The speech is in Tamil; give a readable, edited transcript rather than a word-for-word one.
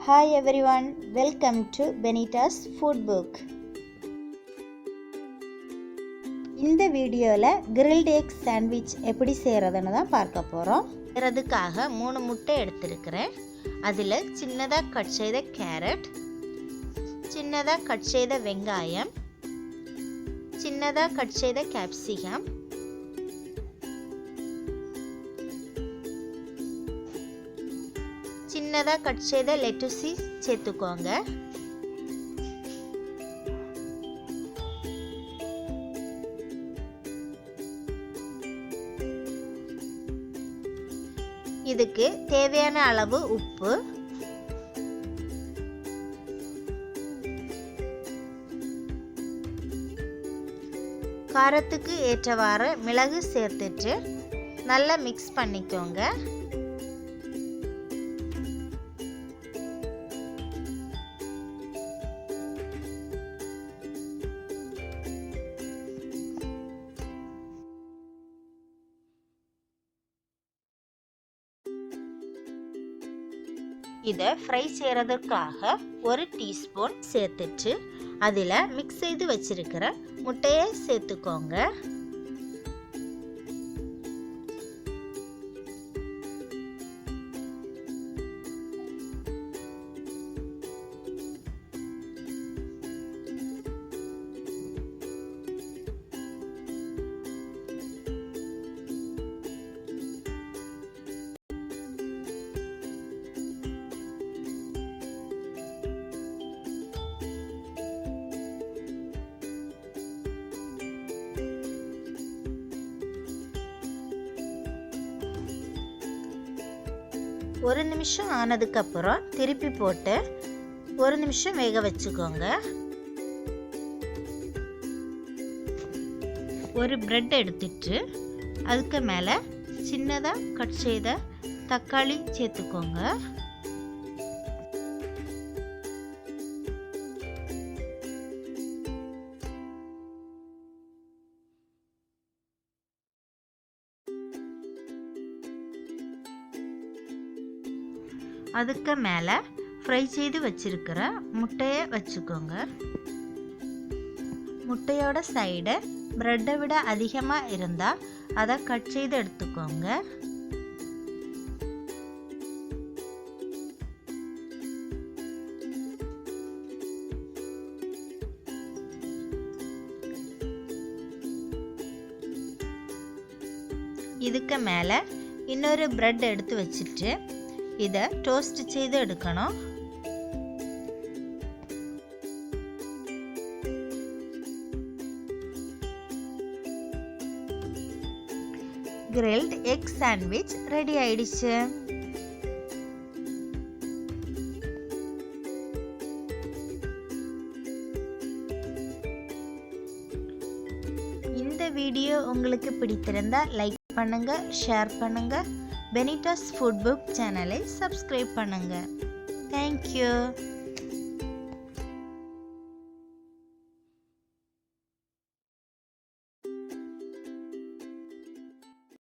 Hi everyone, welcome to Benittas food book. இந்த வீடியோல grilled egg sandwich எப்படி செய்யறதுன்னு தான் பார்க்க போறோம். செய்யறதுக்காக 3 முட்டை எடுத்துக்கிறேன். அதில் சின்னதா கட் செய்த கேரட், சின்னதா கட் செய்த வெங்காயம், சின்னதா கட் செய்த கேப்சிகம், சின்னதா கட் செய்த லெட்டுசி சேர்த்துக்கோங்க. இதுக்கு தேவையான அளவு உப்பு, காரத்துக்கு ஏற்றவாறு மிளகு சேர்த்துட்டு நல்லா மிக்ஸ் பண்ணிக்கோங்க. இதை ஃப்ரை செய்கிறதுக்காக 1 டீஸ்பூன் சேர்த்துட்டு அதில் மிக்ஸ் செய்து வச்சிருக்கிற முட்டையை சேர்த்துக்கோங்க. ஒரு நிமிஷம் ஆனதுக்கப்புறம் திருப்பி போட்டு 1 நிமிஷம் வேக வச்சுக்கோங்க. ஒரு பிரெட் எடுத்துட்டு அதுக்கு மேலே சின்னதாக கட் செய்த தக்காளி சேர்த்துக்கோங்க. அதுக்கு மேலே ஃப்ரை செய்து வச்சிருக்கிற முட்டையை வச்சுக்கோங்க. முட்டையோட சைடு ப்ரெட்டை விட அதிகமாக இருந்தால் அதை கட் செய்து எடுத்துக்கோங்க. இதுக்கு மேலே இன்னொரு ப்ரெட் எடுத்து வச்சுட்டு இதை டோஸ்ட் செய்து எடுக்கணும். கிரில்ட் எக் சாண்ட்விச் ரெடி ஆயிடுச்சு. இந்த வீடியோ உங்களுக்கு பிடித்திருந்தா லைக் பண்ணுங்க, ஷேர் பண்ணுங்க. பெனிட்டாஸ் ஃபுட் புக் சேனலை சப்ஸ்கிரைப் பண்ணுங்க. தேங்க்யூ.